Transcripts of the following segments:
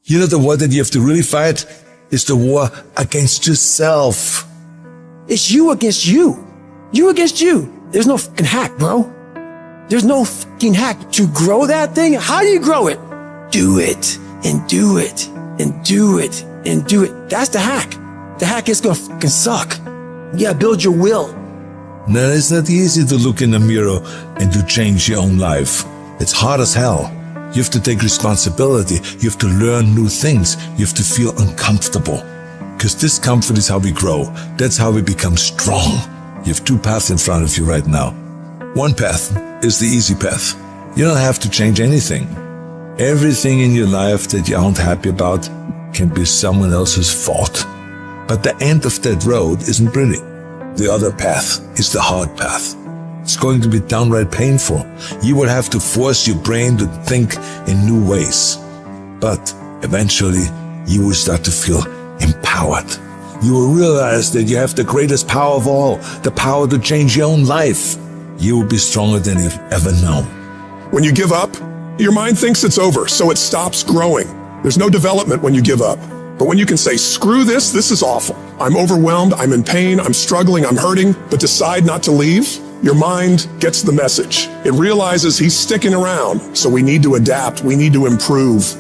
You know, the war that you have to really fight is the war against yourself. It's you against you. You against you. There's no fucking hack, bro. There's no fucking hack to grow that thing. How do you grow it? Do it and do it and do it and do it. That's the hack. The hack is gonna fucking suck. You gotta build your will. No, it's not easy to look in the mirror and to change your own life. It's hard as hell. You have to take responsibility. You have to learn new things. You have to feel uncomfortable. Because discomfort is how we grow. That's how we become strong. You have two paths in front of you right now. One path is the easy path. You don't have to change anything. Everything in your life that you aren't happy about can be someone else's fault. But the end of that road isn't pretty. The other path is the hard path. It's going to be downright painful. You will have to force your brain to think in new ways. But eventually, you will start to feel empowered. You will realize that you have the greatest power of all, the power to change your own life. You will be stronger than you've ever known. When you give up, your mind thinks it's over, so it stops growing. There's no development when you give up. But when you can say, screw this is awful. I'm overwhelmed, I'm in pain, I'm struggling, I'm hurting, but decide not to leave, your mind gets the message. It realizes he's sticking around, so we need to adapt, we need to improve.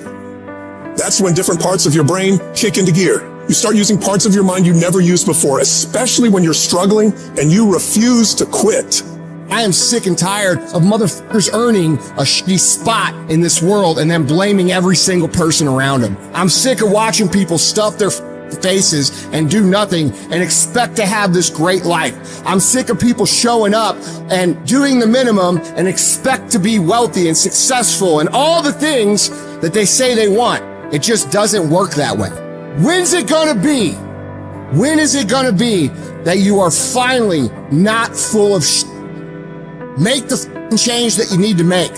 That's when different parts of your brain kick into gear. You start using parts of your mind you never used before, especially when you're struggling and you refuse to quit. I am sick and tired of motherfuckers earning a shitty spot in this world and then blaming every single person around them. I'm sick of watching people stuff their faces and do nothing and expect to have this great life. I'm sick of people showing up and doing the minimum and expect to be wealthy and successful and all the things that they say they want. It just doesn't work that way. When's it gonna be? When is it gonna be that you are finally not full of shit? Make the change that you need to make.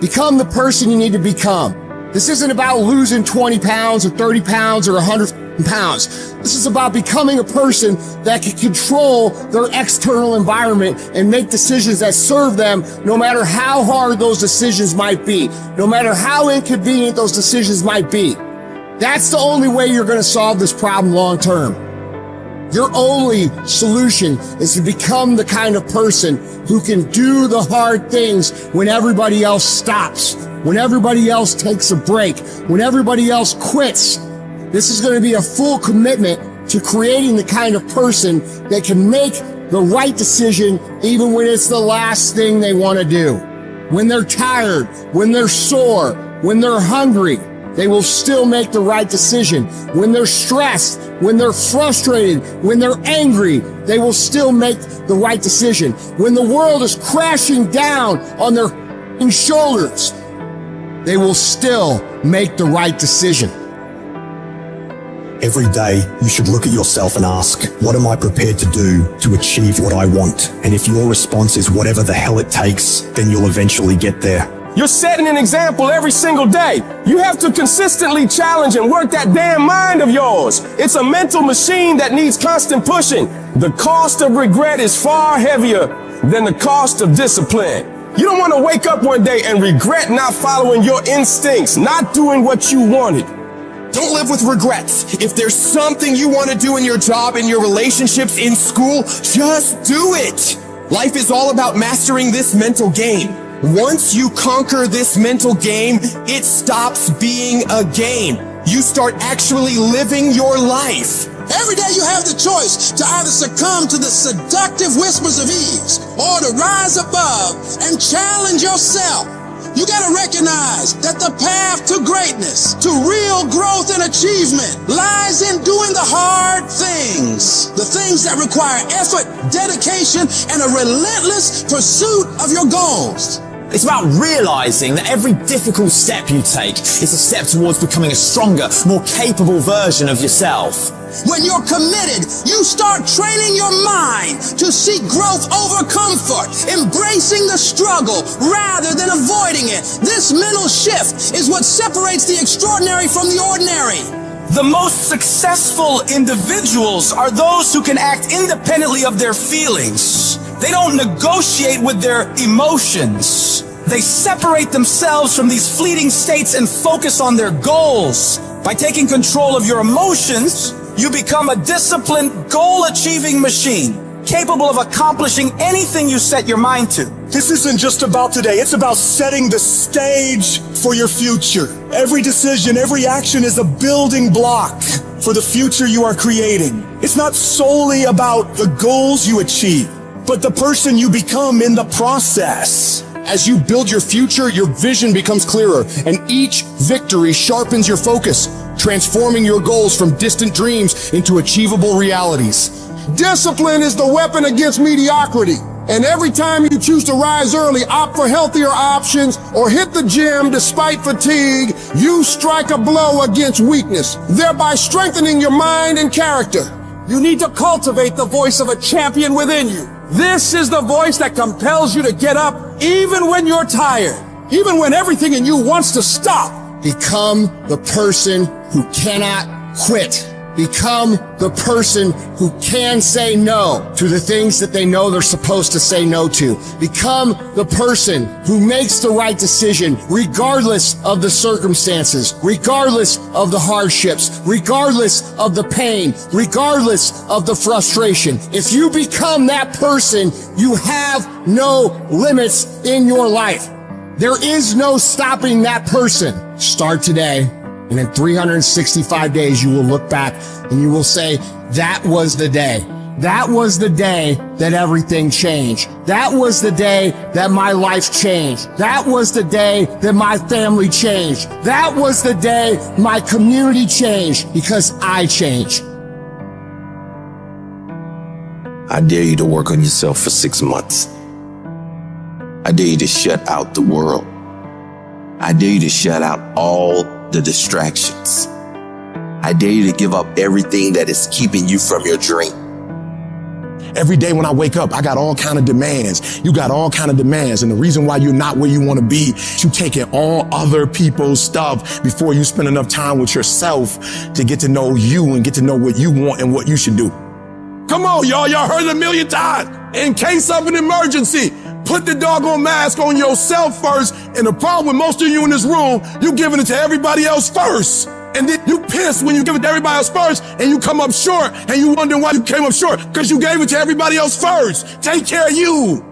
Become the person you need to become. This isn't about losing 20 pounds or 30 pounds or 100 pounds. This is about becoming a person that can control their external environment and make decisions that serve them no matter how hard those decisions might be, no matter how inconvenient those decisions might be. That's the only way you're going to solve this problem long term. Your only solution is to become the kind of person who can do the hard things when everybody else stops, when everybody else takes a break, when everybody else quits. This is going to be a full commitment to creating the kind of person that can make the right decision even when it's the last thing they want to do. When they're tired, when they're sore, when they're hungry, they will still make the right decision. When they're stressed, when they're frustrated, when they're angry, they will still make the right decision. When the world is crashing down on their shoulders, they will still make the right decision. Every day, you should look at yourself and ask, what am I prepared to do to achieve what I want? And if your response is whatever the hell it takes, then you'll eventually get there. You're setting an example every single day. You have to consistently challenge and work that damn mind of yours. It's a mental machine that needs constant pushing. The cost of regret is far heavier than the cost of discipline. You don't want to wake up one day and regret not following your instincts, not doing what you wanted. Don't live with regrets. If there's something you want to do in your job, in your relationships, in school, just do it. Life is all about mastering this mental game. Once you conquer this mental game, it stops being a game. You start actually living your life. Every day you have the choice to either succumb to the seductive whispers of ease or to rise above and challenge yourself. You gotta recognize that the path to greatness, to real growth and achievement, lies in doing the hard things. The things that require effort, dedication, and a relentless pursuit of your goals. It's about realizing that every difficult step you take is a step towards becoming a stronger, more capable version of yourself. When you're committed, you start training your mind to seek growth over comfort, embracing the struggle rather than avoiding it. This mental shift is what separates the extraordinary from the ordinary. The most successful individuals are those who can act independently of their feelings. They don't negotiate with their emotions. They separate themselves from these fleeting states and focus on their goals. By taking control of your emotions, you become a disciplined, goal-achieving machine, capable of accomplishing anything you set your mind to. This isn't just about today, it's about setting the stage for your future. Every decision, every action is a building block for the future you are creating. It's not solely about the goals you achieve, but the person you become in the process. As you build your future, your vision becomes clearer, and each victory sharpens your focus, transforming your goals from distant dreams into achievable realities. Discipline is the weapon against mediocrity. And every time you choose to rise early, opt for healthier options, or hit the gym despite fatigue, you strike a blow against weakness, thereby strengthening your mind and character. You need to cultivate the voice of a champion within you. This is the voice that compels you to get up even when you're tired, even when everything in you wants to stop. Become the person who cannot quit. Become the person who can say no to the things that they know they're supposed to say no to. Become the person who makes the right decision regardless of the circumstances, regardless of the hardships, regardless of the pain, regardless of the frustration. If you become that person, you have no limits in your life. There is no stopping that person. Start today. And in 365 days, you will look back and you will say, that was the day. That was the day that everything changed. That was the day that my life changed. That was the day that my family changed. That was the day my community changed because I changed. I dare you to work on yourself for 6 months. I dare you to shut out the world. I dare you to shut out all the distractions. I dare you to give up everything that is keeping you from your dream. Every day when I wake up, I got all kind of demands. You got all kind of demands. And the reason why you're not where you want to be, you taking all other people's stuff before you spend enough time with yourself to get to know you and get to know what you want and what you should do. Come on, y'all. Y'all heard it a million times. In case of an emergency, put the doggone mask on yourself first. And the problem with most of you in this room, you giving it to everybody else first. And then you pissed when you give it to everybody else first and you come up short and you wondering why you came up short because you gave it to everybody else first. Take care of you.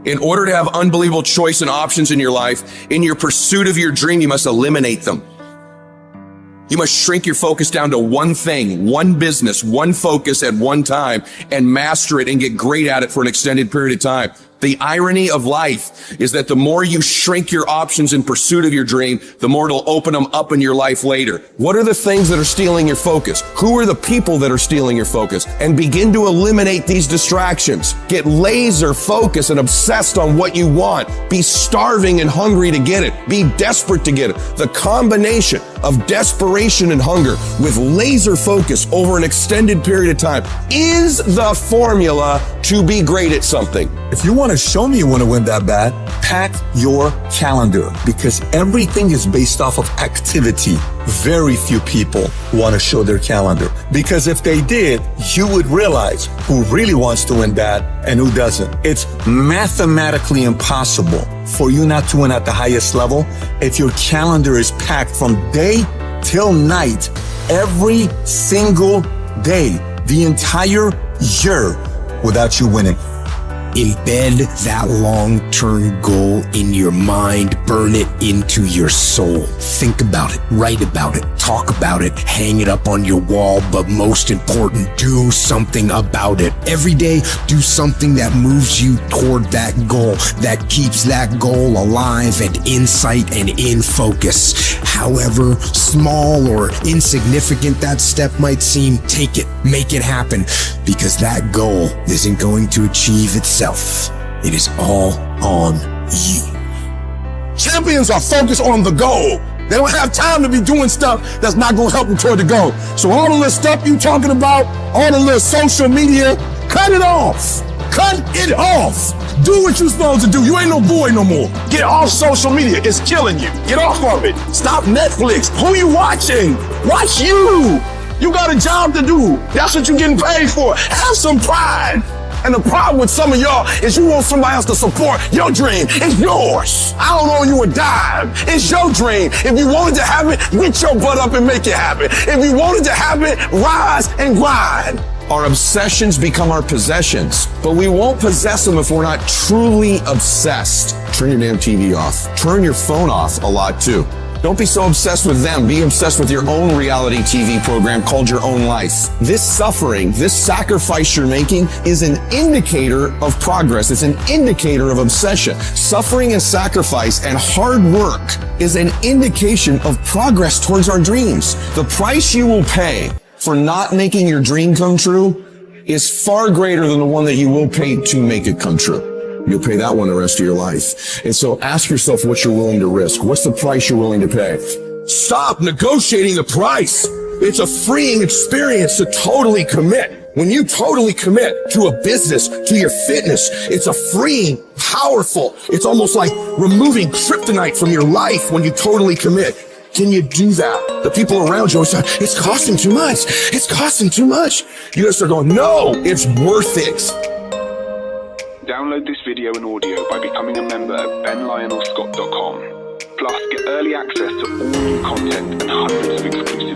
In order to have unbelievable choice and options in your life, in your pursuit of your dream, you must eliminate them. You must shrink your focus down to one thing, one business, one focus at one time, and master it and get great at it for an extended period of time. The irony of life is that the more you shrink your options in pursuit of your dream, the more it'll open them up in your life later. What are the things that are stealing your focus? Who are the people that are stealing your focus? And begin to eliminate these distractions. Get laser focused and obsessed on what you want. Be starving and hungry to get it. Be desperate to get it. The combination of desperation and hunger with laser focus over an extended period of time is the formula to be great at something. If you want to show me you want to win that bad, pack your calendar because everything is based off of activity. Very few people want to show their calendar because if they did, you would realize who really wants to win bad and who doesn't. It's mathematically impossible for you not to win at the highest level if your calendar is packed from day till night, every single day, the entire year without you winning. Embed that long-term goal in your mind. Burn it into your soul. Think about it, write about it, talk about it, hang it up on your wall, but most important, do something about it. Every day, do something that moves you toward that goal, that keeps that goal alive and in sight and in focus. However small or insignificant that step might seem, take it, make it happen, because that goal isn't going to achieve itself. It is all on you. Champions are focused on the goal. They don't have time to be doing stuff that's not going to help them toward the goal. So all the little stuff you talking about, all the little social media, cut it off. Cut it off. Do what you're supposed to do. You ain't no boy no more. Get off social media. It's killing you. Get off of it. Stop Netflix. Who you watching? Watch you. You got a job to do. That's what you're getting paid for. Have some pride. And the problem with some of y'all is you want somebody else to support your dream. It's yours. I don't owe you a dime. It's your dream. If you wanted to have it, get your butt up and make it happen. If you wanted to have it, rise and grind. Our obsessions become our possessions, but we won't possess them if we're not truly obsessed. Turn your damn TV off. Turn your phone off a lot too. Don't be so obsessed with them. Be obsessed with your own reality TV program called Your Own Life. This suffering, this sacrifice you're making is an indicator of progress. It's an indicator of obsession. Suffering and sacrifice and hard work is an indication of progress towards our dreams. The price you will pay for not making your dream come true is far greater than the one that you will pay to make it come true. You'll pay that one the rest of your life. And so ask yourself what you're willing to risk. What's the price you're willing to pay? Stop negotiating the price. It's a freeing experience to totally commit. When you totally commit to a business, to your fitness, it's a freeing, powerful, it's almost like removing kryptonite from your life when you totally commit. Can you do that? The people around you always say, it's costing too much. It's costing too much. You gotta start going, no, it's worth it. Download this video and audio by becoming a member at benlionelscott.com. Plus, get early access to all new content and hundreds of exclusive